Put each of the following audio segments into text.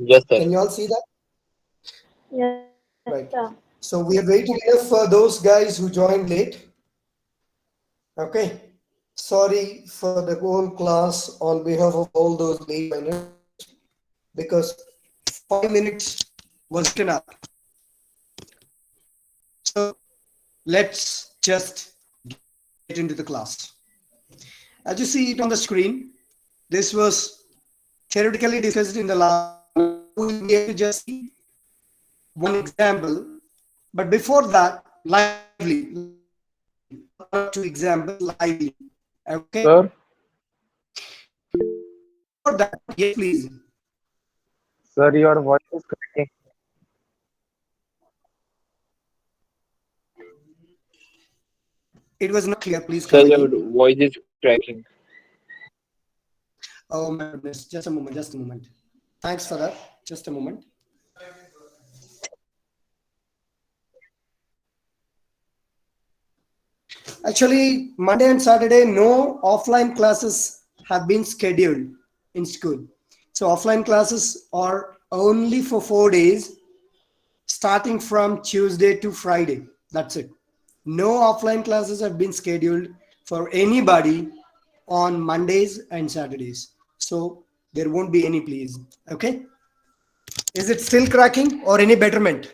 Yes, sir. Can you all see that? Yes, sir. Right. So we are waiting enough for those guys who joined late. Okay. Sorry for the whole class on behalf of all those late joiners because 5 minutes was written up. So let's just get into the class. As you see it on the screen, this was theoretically discussed in the last class. Now we will be able to just see one example. But before that, lively, not one or two examples, lively. Okay. Sir, Before that, yes, please. sir, your voice is cracking. It was not clear. Please Sir, come your again. voice is cracking. Oh my goodness. Just a moment. Just a moment. Thanks for that. Just a moment. Actually, Monday and Saturday, no offline classes have been scheduled in school. So offline classes are only for 4 days, starting from Tuesday to Friday. That's it. No offline classes have been scheduled for anybody on Mondays and Saturdays. So there won't be any, please. Okay. Is it still cracking or any betterment?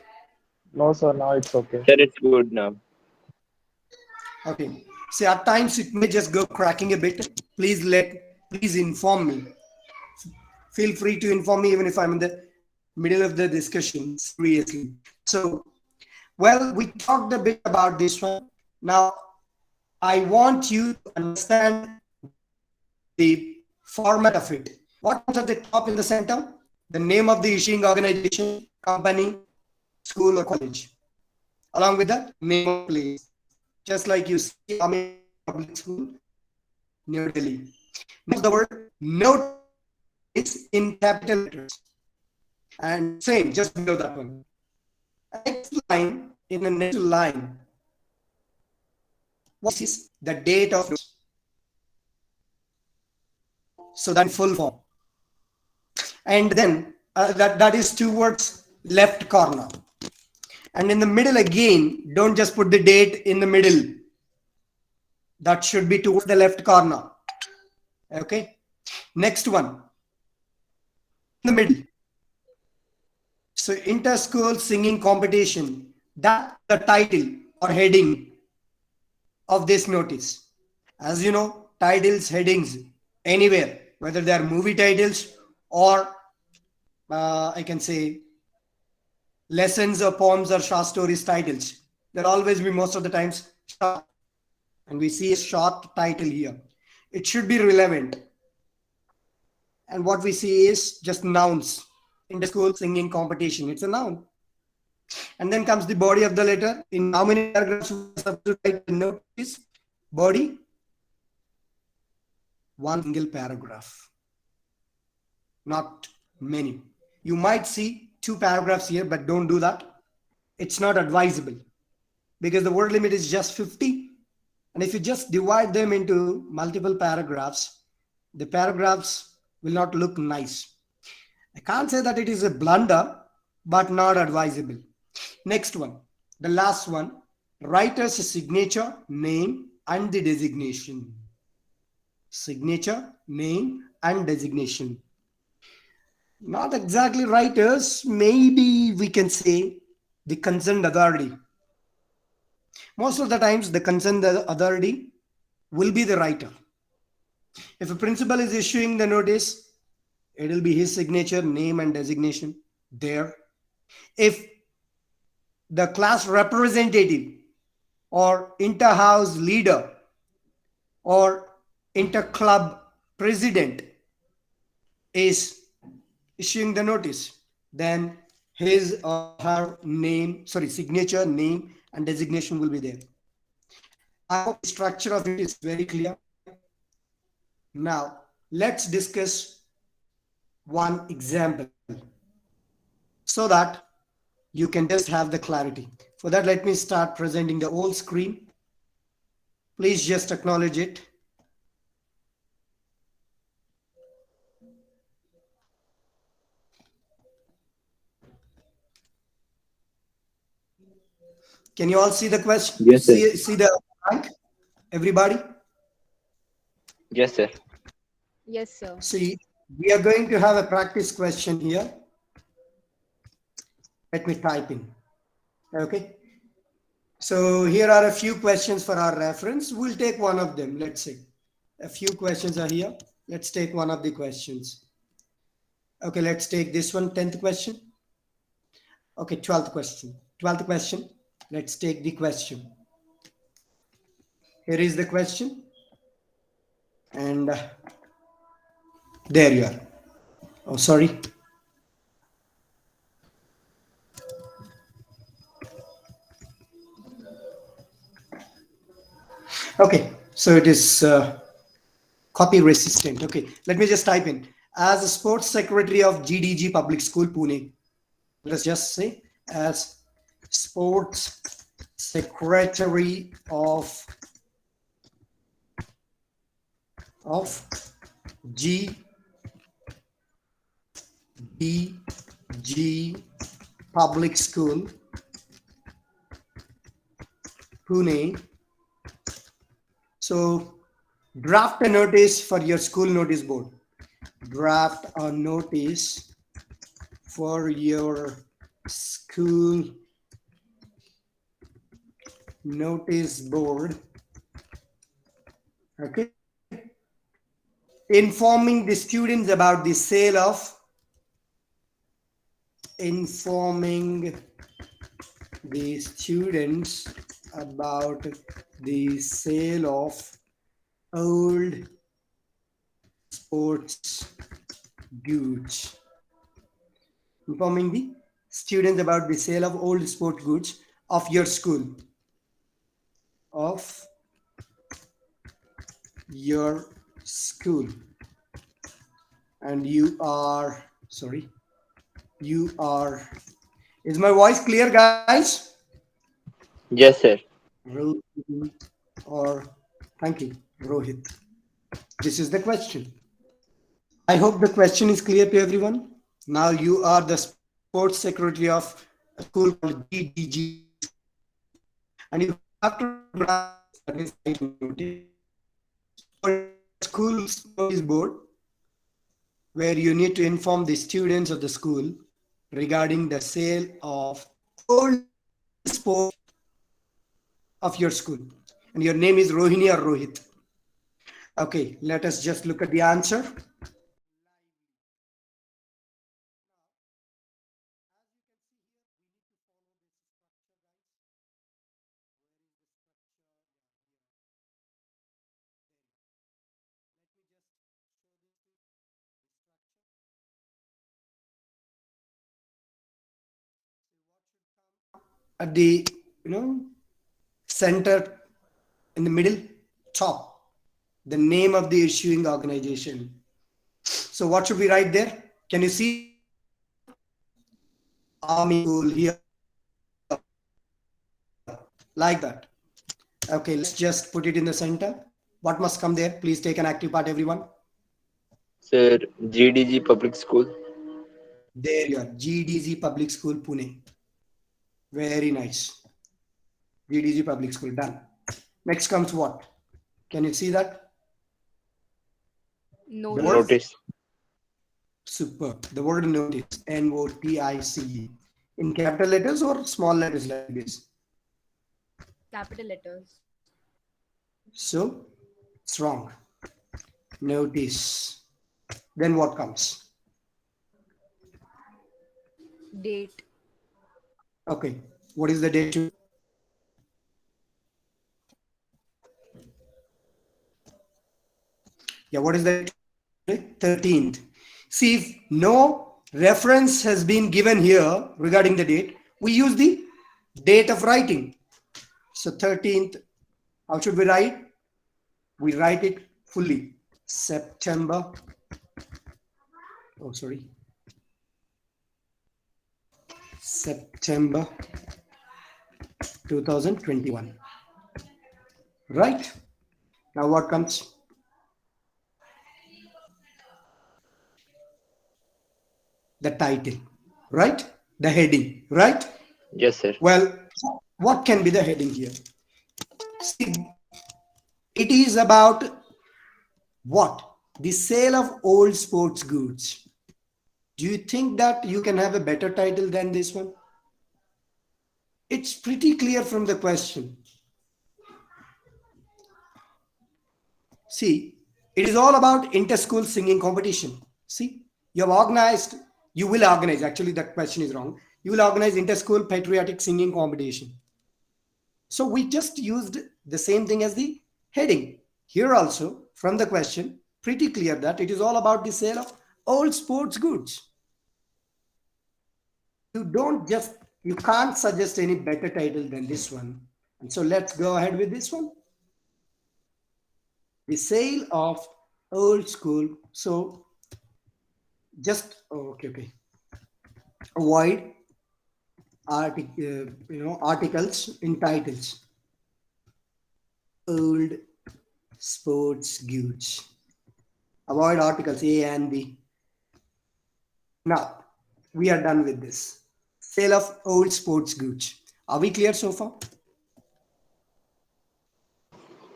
No, sir, now it's okay. Sir, it's good now. Okay. See, at times it may just go cracking a bit. Please inform me. Feel free to inform me even if I'm in the middle of the discussion seriously. So, well, we talked a bit about this one. Now, I want you to understand the format of it. What comes at the top in the center? The name of the issuing organization, company, school, or college. Along with that, name of place. Just like you see Amir Public School, New Delhi. Notice the word notice is in capital letters. And same, just below that one. Next line, in the next line, what is the date of notice? So that in full form. And then that is towards left corner. And in the middle again, don't just put the date in the middle. That should be towards the left corner. Okay. Next one. In the middle. So inter-school singing competition. That's the title or heading of this notice. As you know, titles, headings, anywhere, whether they are movie titles or I can say lessons or poems or short stories titles. There always be most of the times short, and we see a short title here. It should be relevant. And what we see is just nouns. In the school singing competition, it's a noun. And then comes the body of the letter. In how many paragraphs we are supposed to write the notice? Body, one single paragraph, not many. You might see 2 paragraphs here, but don't do that. It's not advisable because the word limit is just 50. And if you just divide them into multiple paragraphs, the paragraphs will not look nice. I can't say that it is a blunder, but not advisable. Next one, the last one, writer's signature, name, and the designation. Signature, name, and designation. Not exactly writers, maybe we can say the concerned authority. Most of the times, the concerned authority will be the writer. If a principal is issuing the notice, it will be his signature, name, and designation there. If the class representative or inter-house leader or inter-club president is issuing the notice, then his or her name, sorry, signature, name, and designation will be there. I hope the structure of it is very clear. Now, let's discuss one example so that you can just have the clarity. For that, let me start presenting the whole screen. Please just acknowledge it. Can you all see the question? Yes, sir. See the rank? Everybody? Yes, sir. Yes, sir. See, we are going to have a practice question here. Let me type in. Okay. So here are a few questions for our reference. We'll take one of them. Let's see. A few questions are here. Let's take one of the questions. Okay, let's take this one, 10th question. Okay, 12th question. 12th question. Let's take the question. Here is the question. And there you are. Oh, sorry. Okay, so it is copy resistant. Okay, let me just type in. As a sports secretary of GDG Public School, Pune. Let's just say as sports secretary of GDG Public School, Pune. So draft a notice for your school notice board. Draft a notice for your school notice board. Okay. Informing the students about the sale of old sports goods. Informing the students about the sale of old sport goods of your school. And you are, is my voice clear, guys? Yes, sir. Rohit or thank you, Rohit. This is the question. I hope the question is clear to everyone. Now you are the sports secretary of a school called GDG, and you have to school notice board where you need to inform the students of the school regarding the sale of old sport of your school. And your name is Rohini or Rohit. Okay, let us just look at the answer. At the center, in the middle, top, the name of the issuing organization. So what should we write there? Can you see? Army school here, like that. Okay, let's just put it in the center. What must come there? Please take an active part, everyone. Sir, GDG Public School. There you are, GDG Public School, Pune. Very nice. GDG Public School, done. Next comes what? Can you see that? Notice. Notice. Superb. The word notice, Notice, in capital letters or small letters like this? Capital letters. So it's wrong. Notice. Then what comes? Date. Okay. What is the date? Yeah, what is the date? 13th. See, if no reference has been given here regarding the date, we use the date of writing. So 13th, how should we write? We write it fully. September 2021. Right? Now what comes? The title, right? The heading, right? Yes, sir. Well, What can be the heading here? See, it is about what? The sale of old sports goods. Do you think that you can have a better title than this one? It's pretty clear from the question. See, it is all about inter-school singing competition. See, you will organize, actually that question is wrong. You will organize inter-school patriotic singing competition. So we just used the same thing as the heading. Here also, from the question, pretty clear that it is all about the sale of old sports goods. You can't suggest any better title than this one. And so let's go ahead with this one. The sale of old school. So just, okay. Avoid articles in titles. Old sports goods. Avoid articles A and B. Now, we are done with this. Sale of old sports goods. Are we clear so far?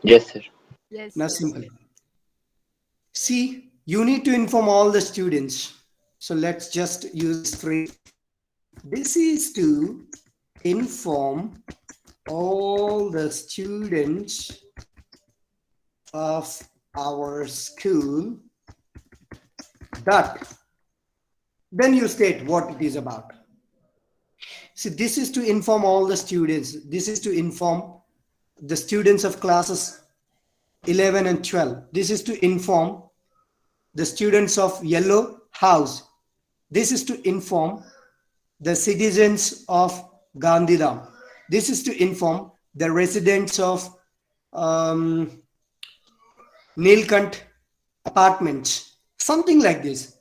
Yes, sir. Yes, Now, sir. simple. See, you need to inform all the students. So let's just use this phrase. This is to inform all the students of our school that. Then you state what it is about. See, this is to inform all the students. This is to inform the students of classes 11 and 12. This is to inform the students of Yellow House. This is to inform the citizens of Gandhidham. This is to inform the residents of Nilkant apartments. Something like this.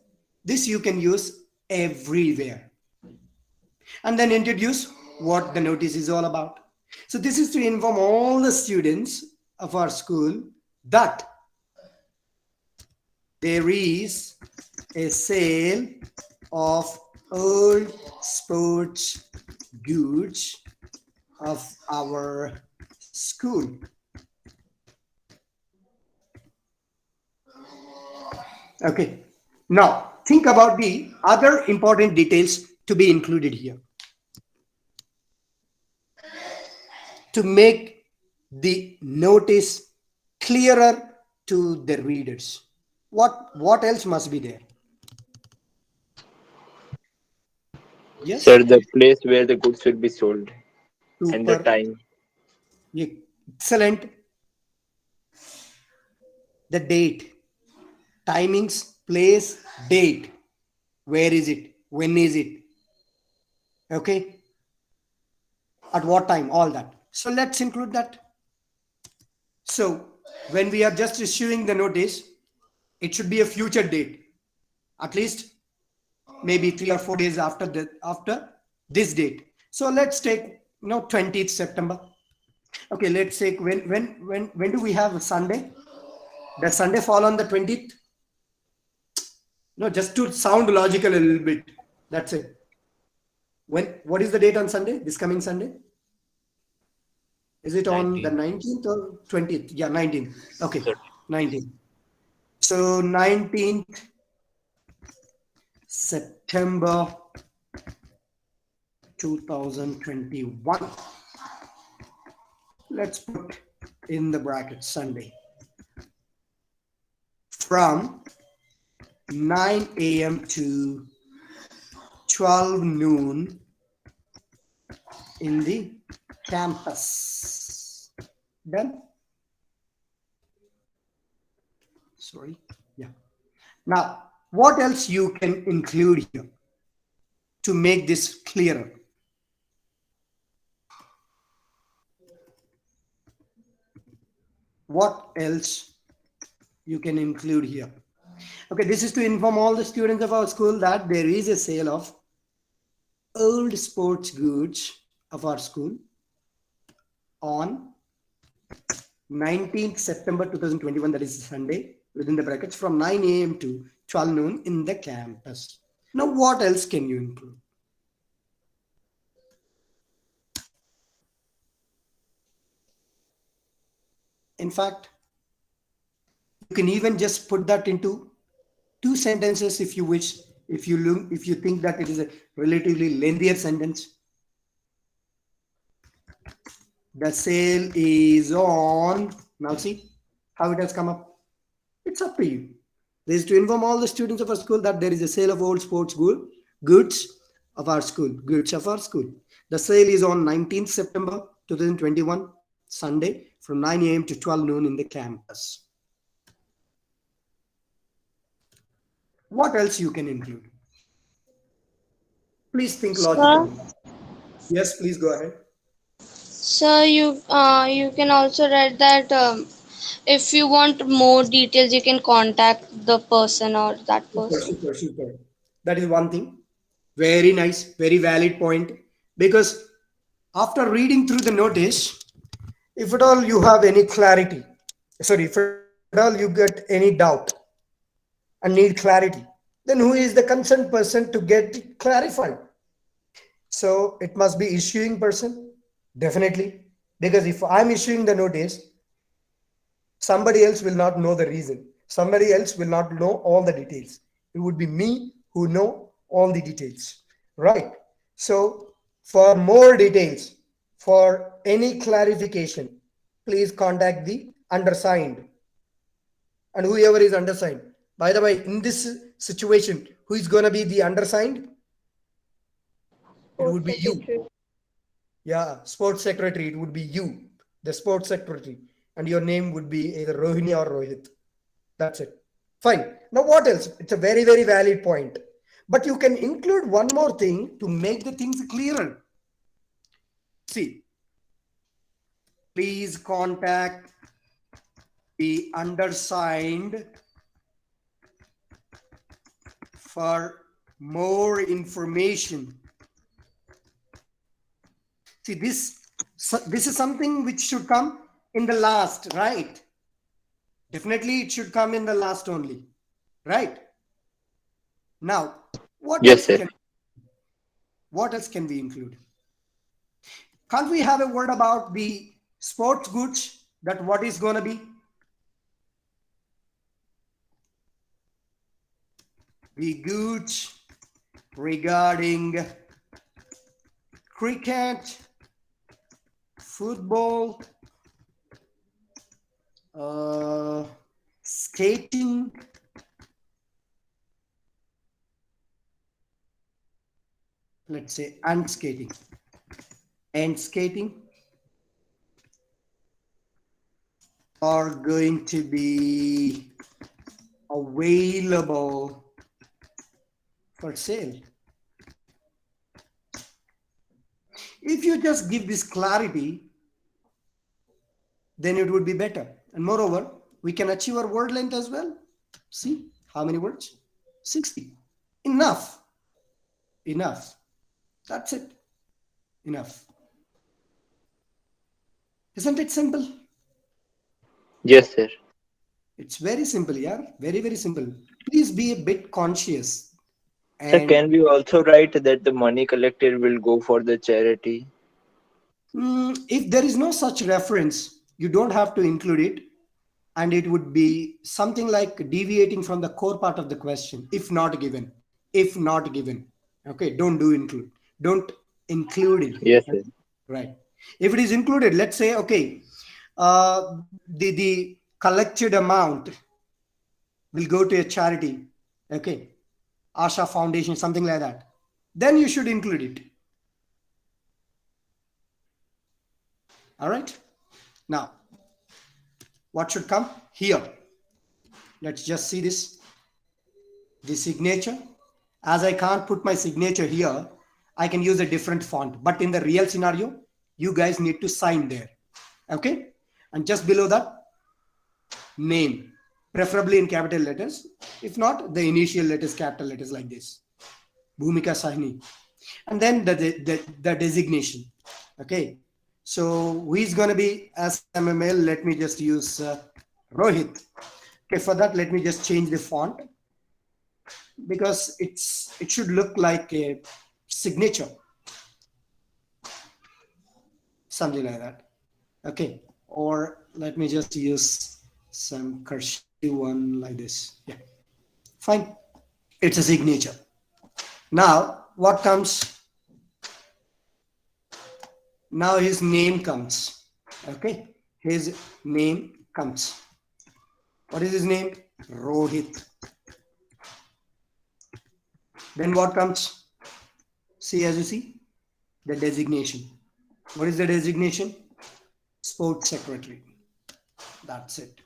This you can use everywhere. And then introduce what the notice is all about. So this is to inform all the students of our school that there is a sale of old sports goods of our school. Okay. Now, think about the other important details to be included here. To make the notice clearer to the readers. What else must be there? Yes? Sir, the place where the goods will be sold and the Super. time. Yeah, excellent. The date. Timings, place, date. Where is it? When is it? Okay. At what time? All that. So let's include that. So when we are just issuing the notice, it should be a future date. At least maybe 3 or 4 days after this date. So let's take 20th September. Okay, let's take when do we have a Sunday? Does Sunday fall on the 20th? No, just to sound logical a little bit. That's it. What is the date on Sunday? This coming Sunday? Is it on 19th. the 19th or 20th? Yeah, 19th. Okay, Sir. 19th. So 19th September 2021. Let's put in the bracket Sunday. From 9 a.m. to 12 noon in the campus. Done? Sorry. Yeah. Now, what else you can include here to make this clearer? What else you can include here? Okay, this is to inform all the students of our school that there is a sale of old sports goods of our school on 19th September 2021, that is Sunday, within the brackets from 9 a.m. to 12 noon in the campus. Now, what else can you include? In fact, you can even just put that into 2 sentences if you wish, if you think that it is a relatively lengthier sentence. The sale is on. Now see how it has come up. It's up to you. This is to inform all the students of our school that there is a sale of old sports goods of our school. Goods of our school. The sale is on 19th September 2021, Sunday, from 9 a.m. to 12 noon in the campus. What else you can include? Please think logically. Yes, please go ahead. So you can also write that if you want more details, you can contact the person or that person. Super. That is one thing. Very nice, very valid point. Because after reading through the notice, if at all you have any clarity, if at all you get any doubt and need clarity, then who is the concerned person to get it clarified? So it must be issuing person, definitely. Because if I'm issuing the notice, somebody else will not know the reason. Somebody else will not know all the details. It would be me who know all the details, right? So for more details, for any clarification, please contact the undersigned. And whoever is undersigned. By the way, in this situation, who is going to be the undersigned? It would be you. Yeah, sports secretary, it would be you, the sports secretary. And your name would be either Rohini or Rohit. That's it. Fine. Now what else? It's a very, very valid point. But you can include one more thing to make the things clearer. See, please contact the undersigned for more information. See, this is something which should come in the last, right? Definitely it should come in the last only, right? Now, what else can we include? Can't we have a word about the sports goods, that what is going to be? The goods regarding cricket, football, skating, let's say, and skating are going to be available for sale. If you just give this clarity, then it would be better. And moreover, we can achieve our word length as well. See, how many words? 60. Enough. That's it. Enough. Isn't it simple? Yes, sir. It's very simple, yeah. Very, very simple. Please be a bit conscious. Sir, can we also write that the money collected will go for the charity? If there is no such reference, you don't have to include it. And it would be something like deviating from the core part of the question. If not given. Okay, don't include it. Yes, sir. Right. If it is included, let's say, okay, the collected amount will go to a charity. Okay. Asha Foundation, something like that. Then you should include it. All right. Now, what should come here? Let's just see this. The signature. As I can't put my signature here, I can use a different font. But in the real scenario, you guys need to sign there. Okay. And just below that, name. Preferably in capital letters. If not, the initial letters, capital letters like this. Bhumika Sahni. And then the designation. Okay. So who is going to be SMML? Let me just use Rohit. Okay, for that, let me just change the font because it should look like a signature. Something like that. Okay. Or Let me just use some cursive one like this. Yeah, fine. It's a signature. Now, what comes? Now his name comes. Okay, his name comes. What is his name? Rohit. Then what comes? See, as you see, the designation. What is the designation? Sports secretary. That's it.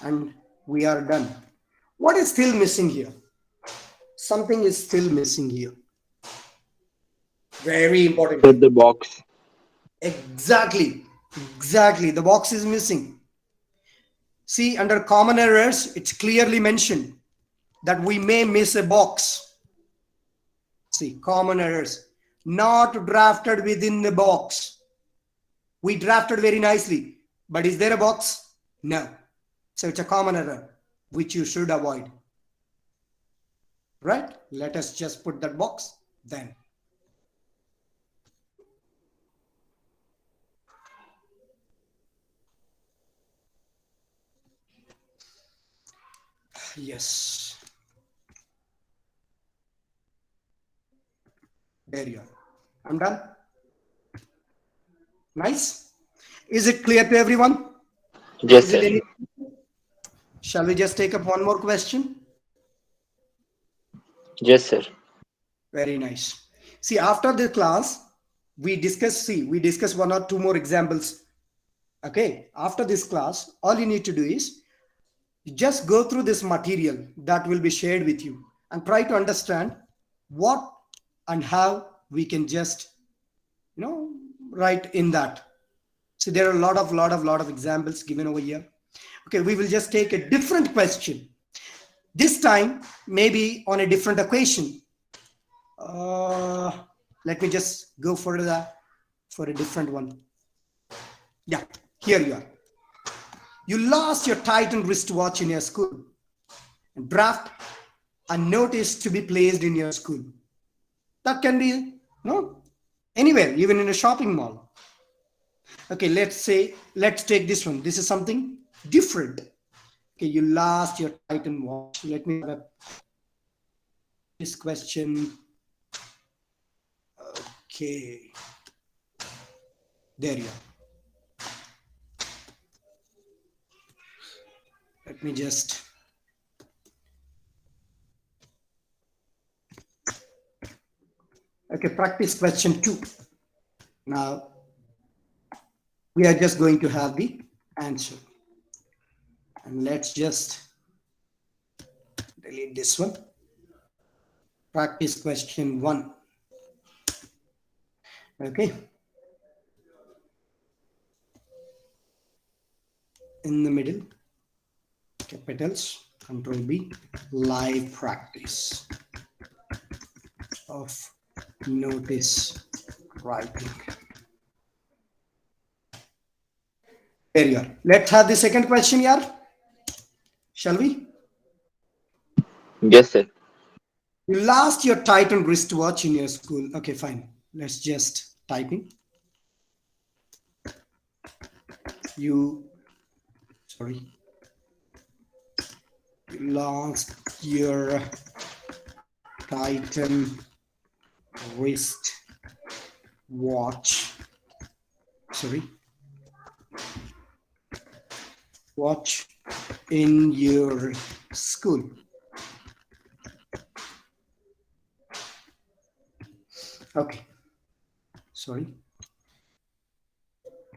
And we are done. What is still missing here? Something is still missing here. Very important. Put the box. Exactly. Exactly. The box is missing. See, under common errors, it's clearly mentioned that we may miss a box. See, common errors. Not drafted within the box. We drafted very nicely. But is there a box? No. So it's a common error, which you should avoid. Right? Let us just put that box then. Yes. There you are. I'm done. Nice. Is it clear to everyone? Yes, Is it sir. any? Shall we just take up one more question? Yes, sir. Very nice. See, after the class, we discuss one or two more examples. Okay. After this class, all you need to do is just go through this material that will be shared with you and try to understand what and how we can just, write in that. So there are a lot of examples given over here. Okay, we will just take a different question. This time, maybe on a different equation. Let me just go for a different one. Yeah, here you are. You lost your Titan wristwatch in your school. Draft a notice to be placed in your school. That can be anywhere, even in a shopping mall. Okay, let's take this one. This is something different. Okay, you lost your Titan watch. Let me have this question. Okay, there you are. Let me just practice question 2. Now we are just going to have the answer, and let's just delete this one. Practice question 1. Okay, in the middle, capitals, Control B, live practice of notice writing. There you are. Let's have the second question here. Shall we? Yes, sir. You lost your Titan wristwatch in your school. Okay, fine. Let's just type in. You lost your Titan wrist watch. Watch in your school. Okay.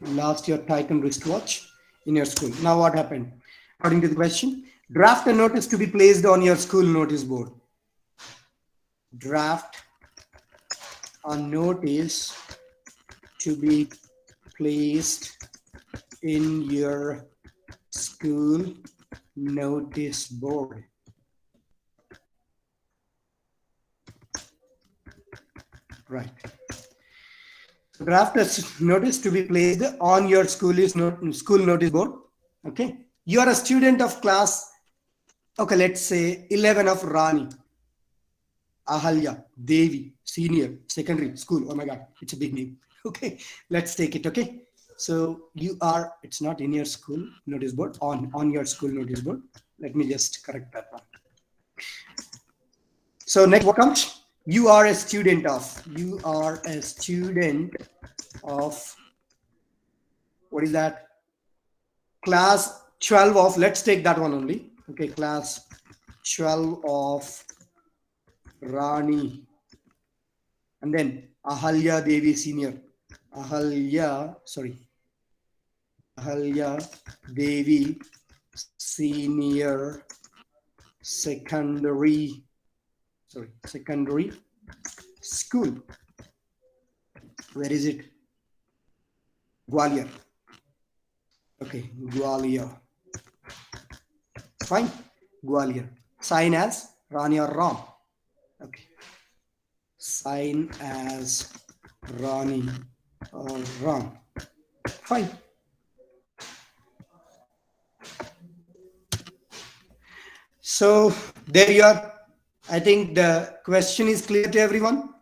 Lost your Titan wristwatch in your school. Now what happened? According to the question, draft a notice to be placed on your school notice board. Draft a notice to be placed in your school notice board. Right. Draft a notice to be placed on your school notice board. Okay. You are a student of class, okay, let's say 11 of Rani, Ahalya, Devi, senior, secondary school. Oh my God, it's a big name. Okay, let's take it. Okay. So you are, it's not in your school notice board, on your school notice board. Let me just correct that one. So next, what comes? You are a student of. You are a student of. What is that? Class 12 of. Let's take that one only. Okay, class 12 of Rani. And then Ahalya Devi Senior. Ahalya Devi Senior Secondary School. Where is it? Gwalior. Okay, Gwalior. Fine. Gwalior. Sign as Rani or Ram. Okay. Sign as Rani or Ram. Fine. So there you are. I think the question is clear to everyone.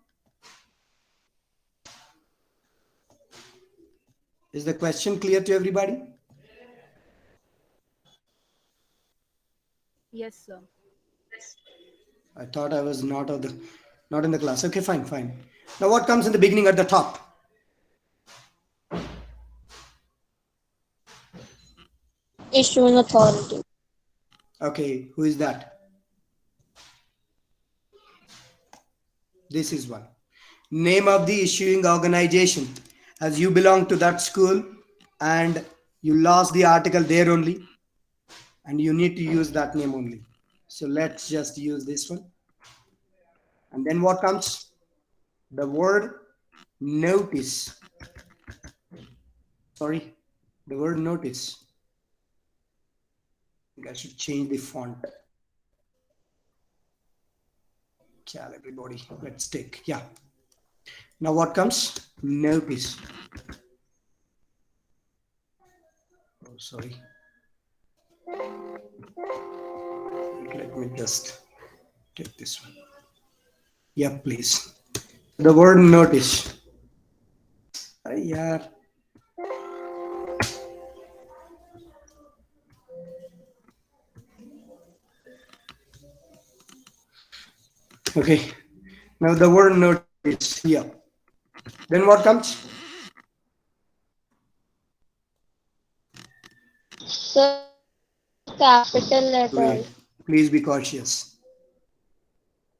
Is the question clear to everybody? Yes, sir. I thought I was not in the class. Okay, fine. Now what comes in the beginning at the top? Issuing authority. Okay, who is that? This is one. Name of the issuing organization. As you belong to that school and you lost the article there only, and you need to use that name only. So let's just use this one. And then what comes? The word notice. Sorry, the word notice. I think I should change the font. Everybody, let's take, yeah. Now what comes? Notice. Oh, sorry. Let me just take this one. Yeah, please. The word notice. Yeah. Okay. Now the word notice here. Then what comes? So capital letters. Wait. Please be cautious.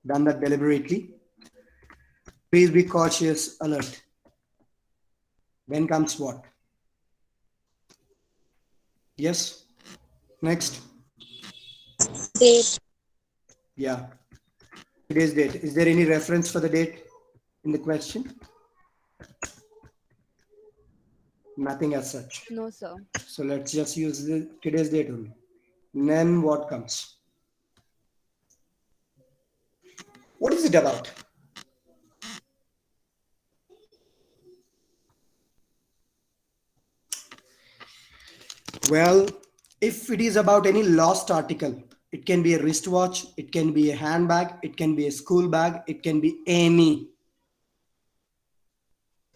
Done that deliberately. Please be cautious, alert. Then comes what? Yes. Next. Date. Yeah. Today's date. Is there any reference for the date in the question? Nothing as such. No, sir. So let's just use the today's date only. Then what comes? What is it about? Well, if it is about any lost article, it can be a wristwatch, it can be a handbag, it can be a school bag, it can be any.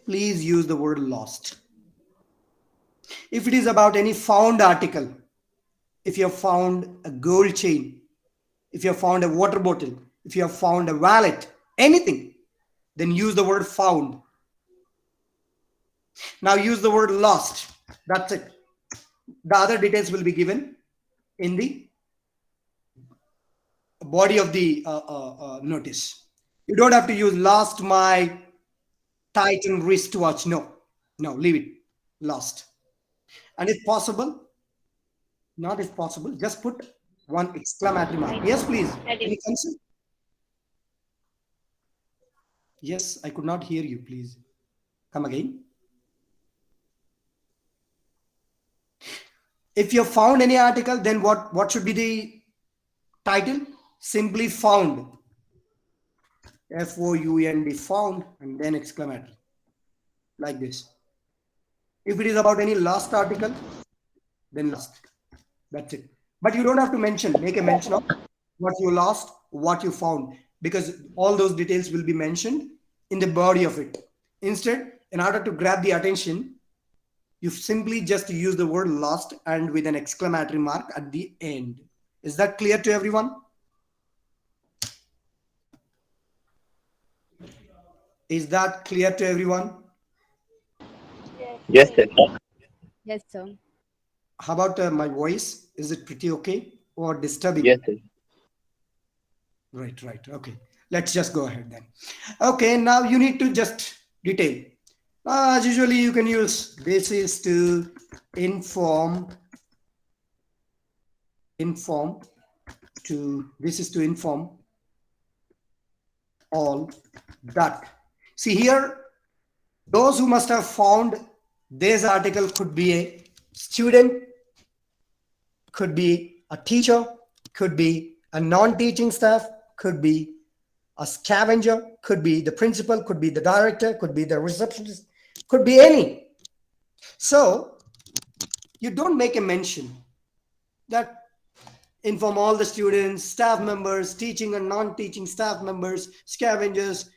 Please use the word lost. If it is about any found article, if you have found a gold chain, if you have found a water bottle, if you have found a wallet, anything, then use the word found. Now use the word lost. That's it. The other details will be given in the body of the notice. You don't have to use lost my Titan wristwatch. No, leave it. Lost. And if possible, not if possible, just put one exclamatory mark. Yes, please. Any concern? Yes, I could not hear you. Please come again. If you have found any article, then what should be the title? Simply found. F-O-U-N-D, found, and then exclamatory. Like this. If it is about any lost article, then lost. That's it. But you don't have to make a mention of what you lost, what you found, because all those details will be mentioned in the body of it. Instead, in order to grab the attention, You simply just use the word lost and with an exclamatory mark at the end. Is that clear to everyone? Is that clear to everyone? Yes, sir. Yes, sir. How about my voice? Is it pretty okay or Yes, disturbing? sir. Right, right. Okay. Let's just go ahead then. Okay, now you need to just detail. As usually, you can use this is to inform, this is to inform all that. See here, those who must have found this article could be a student, could be a teacher, could be a non-teaching staff, could be a scavenger, could be the principal, could be the director, could be the receptionist, could be any. So you don't make a mention that inform all the students, staff members, teaching and non-teaching staff members, scavengers,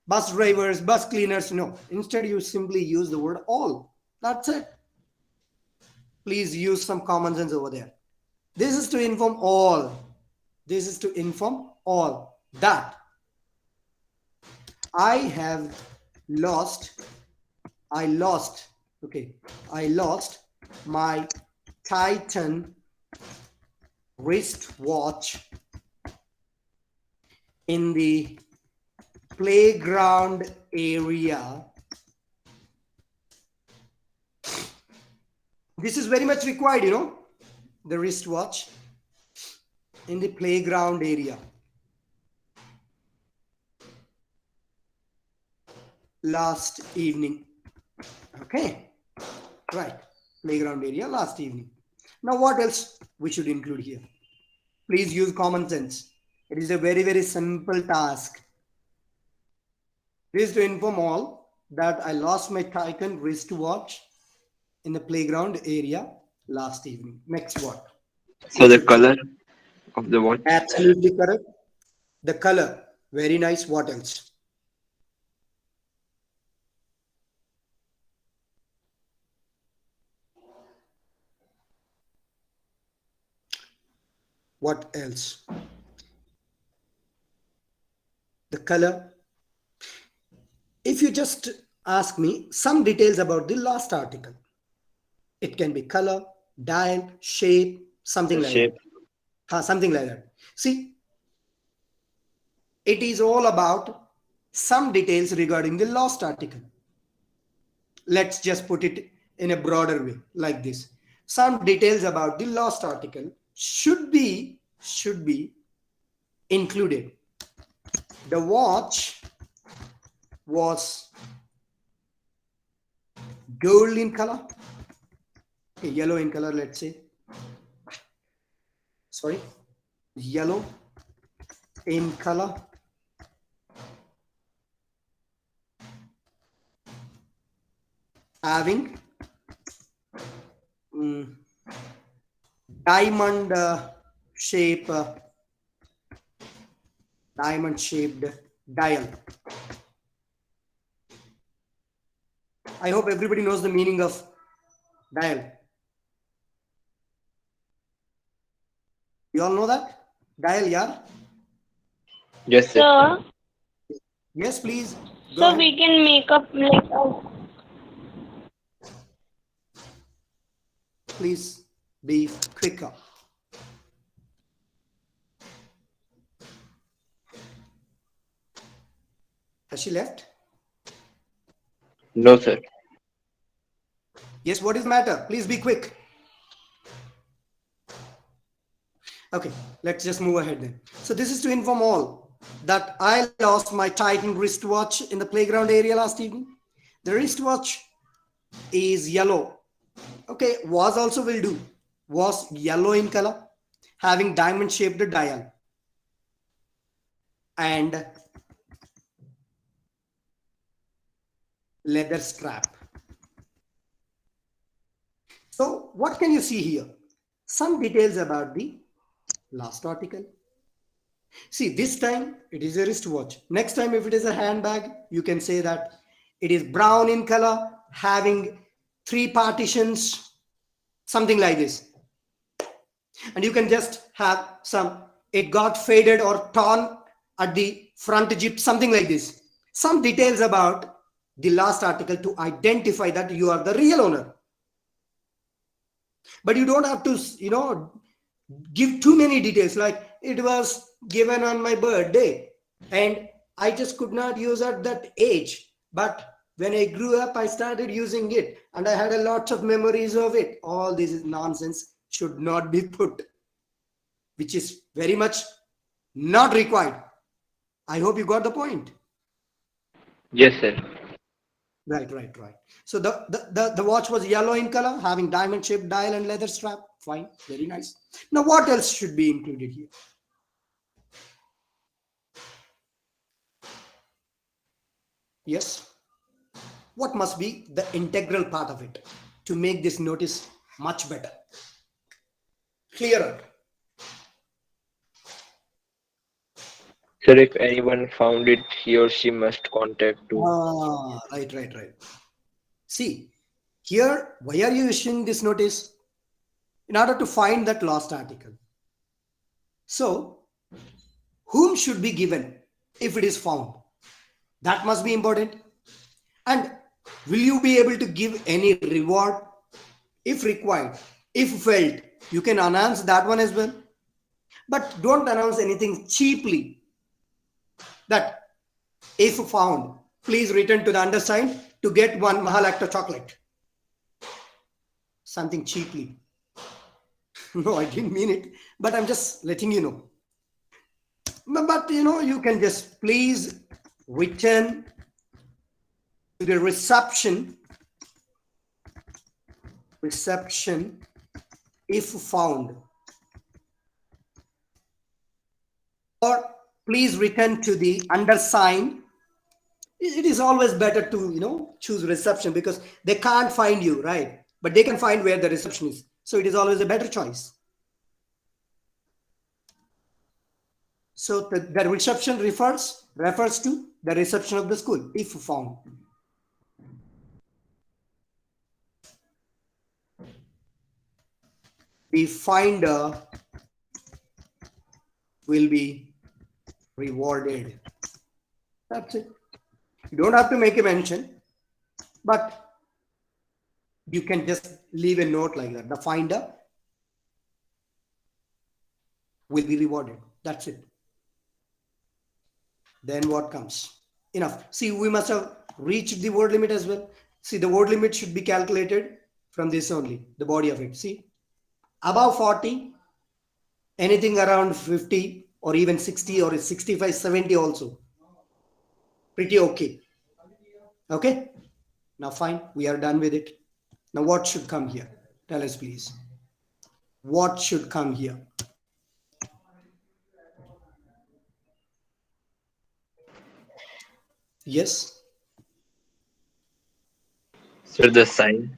bus drivers, bus cleaners. No, instead you simply use the word all. That's it. Please use some common sense over there. This is to inform all. This is to inform all that I have lost, I lost my Titan wristwatch in the playground area. This is very much required, you know, the wristwatch in the playground area. Last evening. Okay, right. Playground area last evening. Now, what else we should include here? Please use common sense. It is a very, very simple task. This is to inform all that I lost my Titan wristwatch in the playground area last evening. Next, what? So the color of the watch. Absolutely correct. The color. Very nice. What else? What else? The color. If you just ask me some details about the last article, it can be color, dial, shape, something The like shape. that. Something like that. See, it is all about some details regarding the last article. Let's just put it in a broader way like this. Some details about the last article should be included. The watch was gold in color, okay, yellow in color, let's say. Sorry, yellow in color. Having diamond shaped dial. I hope everybody knows the meaning of dial. You all know that? Dial, yeah? Yes, sir. So, Yes, please. Go so ahead. we can make up like a Please be quicker. Has she left? No, sir. Yes, what is matter? Please be quick. Okay, let's just move ahead then. So this is to inform all that I lost my Titan wristwatch in the playground area last evening. The wristwatch is yellow. Okay, was also will do. Was yellow in color, having diamond shaped dial. And leather strap. So what can you see here? Some details about the last article. See, this time it is a wristwatch. Next time, if it is a handbag, you can say that it is brown in color, having 3 partitions, something like this. And you can just have some, it got faded or torn at the front zip, something like this. Some details about the last article to identify that you are the real owner. But you don't have to, give too many details, like it was given on my birthday and I just could not use at that age. But when I grew up, I started using it and I had a lot of memories of it. All this is nonsense, should not be put, which is very much not required. I hope you got the point. Yes, sir. Right. So the watch was yellow in color, having diamond shaped dial and leather strap. Fine, very nice. Now what else should be included here? Yes. What must be the integral part of it to make this notice much better, clearer? Sir, if anyone found it, he or she must contact to. Right. See, here, why are you issuing this notice? In order to find that lost article. So, whom should be given if it is found? That must be important. And will you be able to give any reward if required? If felt, you can announce that one as well. But don't announce anything cheaply. That if found, please return to the undersigned to get 1 Mahalacta chocolate. Something cheaply. No, I didn't mean it, but I'm just letting you know. But you can just please return to the reception if found, or please return to the undersigned. It is always better to choose reception because they can't find you, right? But they can find where the reception is. So it is always a better choice. So the reception refers to the reception of the school if found. The finder will be rewarded. That's it. You don't have to make a mention, but you can just leave a note like that. The finder will be rewarded. That's it. Then what comes? Enough. See, we must have reached the word limit as well. See, the word limit should be calculated from this only, the body of it. See, above 40, anything around 50 or even 60 or 65, 70 also. Pretty okay. Okay. Now fine, we are done with it. Now what should come here? Tell us please. What should come here? Yes. Sir, the sign.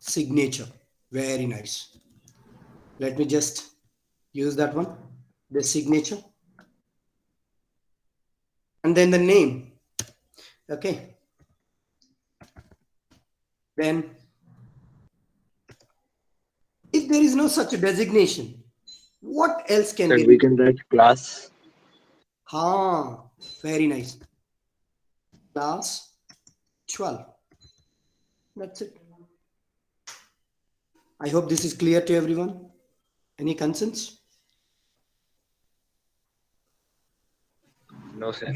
Signature. Very nice. Let me just use that one. The signature. And then the name. Okay. Then, if there is no such a designation, what else can Sir, be? we can write class. Very nice. Class 12. That's it. I hope this is clear to everyone. Any concerns? No, sir.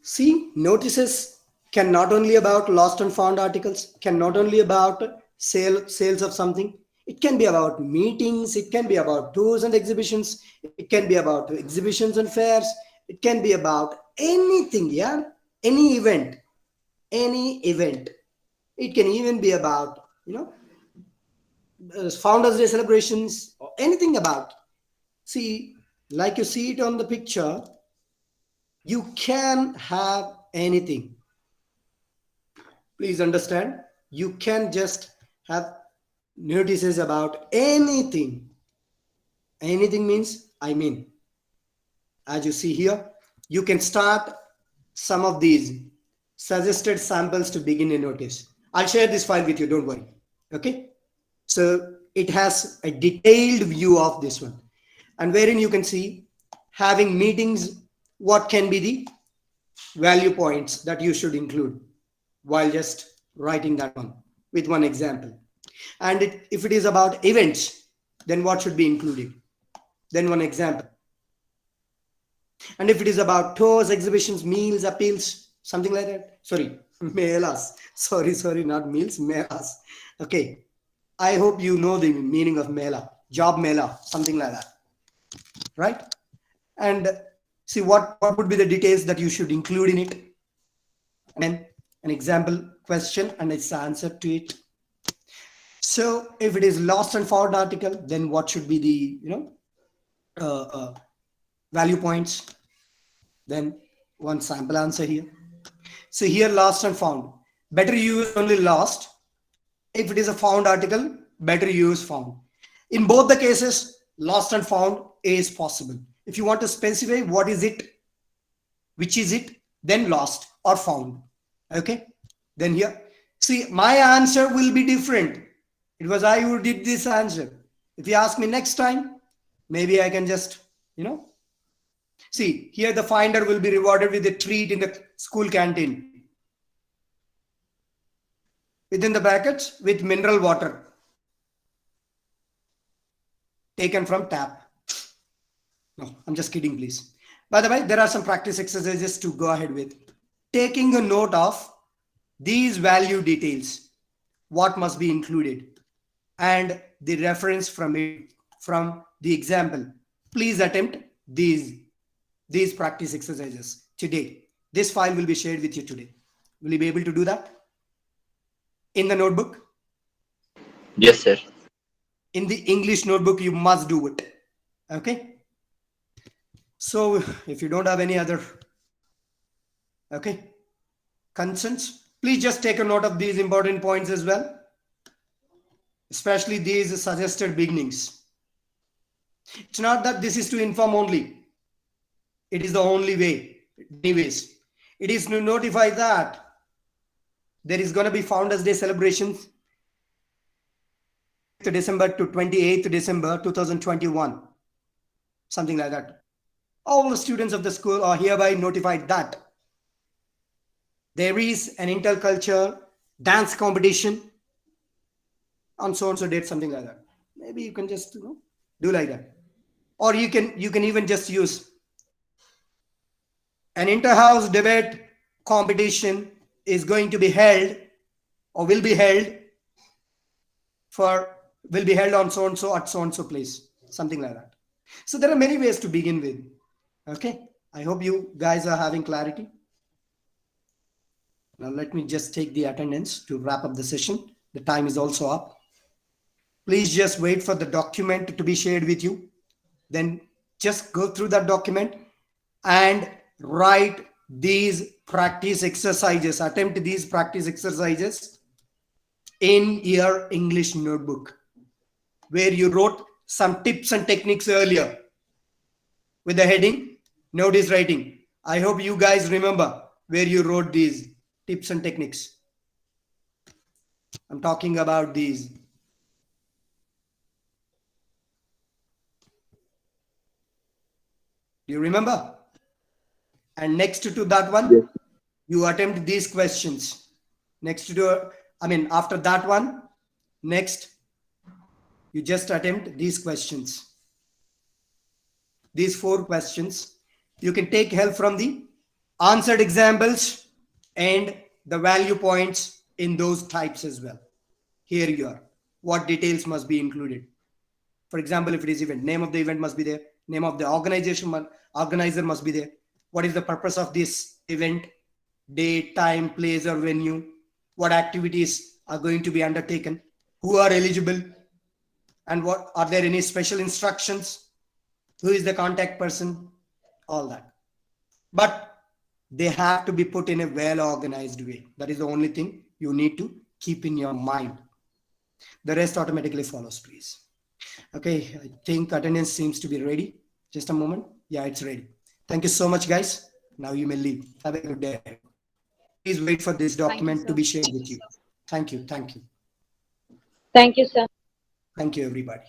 See, notices can not only about lost and found articles, can not only about sales of something. It can be about meetings. It can be about tours and exhibitions. It can be about exhibitions and fairs. It can be about anything, yeah? Any event. It can even be about, Founders Day celebrations or anything about. See, like you see it on the picture, you can have anything. Please understand, you can just have notices about anything. Anything means, as you see here, you can start some of these suggested samples to begin a notice. I'll share this file with you, don't worry. Okay, so it has a detailed view of this one, and wherein you can see having meetings, what can be the value points that you should include while just writing that one with one example. And if it is about events, then what should be included? Then one example. And if it is about tours, exhibitions, meals, appeals, something like that. Sorry, melas. Sorry, not meals, melas. Okay. I hope you know the meaning of mela, job mela, something like that. Right? And see what would be the details that you should include in it. And then an example question and its answer to it. So if it is lost and found article, then what should be the value points? Then one sample answer here. So here lost and found. Better use only lost. If it is a found article, better use found. In both the cases, lost and found is possible. If you want to specify what is it, which is it, then lost or found. Okay. Then here, see, my answer will be different. It was I who did this answer. If you ask me next time, maybe I can just, see, here the finder will be rewarded with a treat in the school canteen. Within the brackets, with mineral water taken from tap. No, I'm just kidding, please. By the way, there are some practice exercises to go ahead with. Taking a note of these value details, what must be included, and the reference from it, from the example. Please attempt these practice exercises today. This file will be shared with you today. Will you be able to do that? In the notebook? Yes, sir. In the English notebook, you must do it. Okay? So if you don't have any other concerns, please just take a note of these important points as well, especially these suggested beginnings. It's not that this is to inform only. It is the only way. Anyways, it is to notify that there is going to be Founders Day celebrations December to 28th December 2021, something like that. All the students of the school are hereby notified that there is an intercultural dance competition on so and so date, something like that. Maybe you can just do like that, or you can even just use an inter-house debate competition is going to be held or will be held on so and so at so and so place, something like that. So there are many ways to begin with. Okay, I hope you guys are having clarity. Now let me just take the attendance to wrap up the session. The time is also up. Please just wait for the document to be shared with you. Then just go through that document and write these practice exercises, attempt these practice exercises in your English notebook, where you wrote some tips and techniques earlier with the heading notice writing. I hope you guys remember where you wrote these tips and techniques. I'm talking about these. Do you remember? And next to that one, Yes. you attempt these questions. After that one, next, you just attempt these questions. These 4 questions. You can take help from the answered examples and the value points in those types as well. Here you are. What details must be included? For example, if it is event, name of the event must be there. Name of the organizer must be there. What is the purpose of this event? Date, time, place, or venue? What activities are going to be undertaken? Who are eligible? And what are there any special instructions? Who is the contact person? All that. But they have to be put in a well-organized way. That is the only thing you need to keep in your mind. The rest automatically follows, please. Okay, I think attendance seems to be ready. Just a moment. Yeah, it's ready. Thank you so much, guys. Now you may leave. Have a good day. Please wait for this document to be shared with you. Thank you. Thank you. Thank you, sir. Thank you, everybody.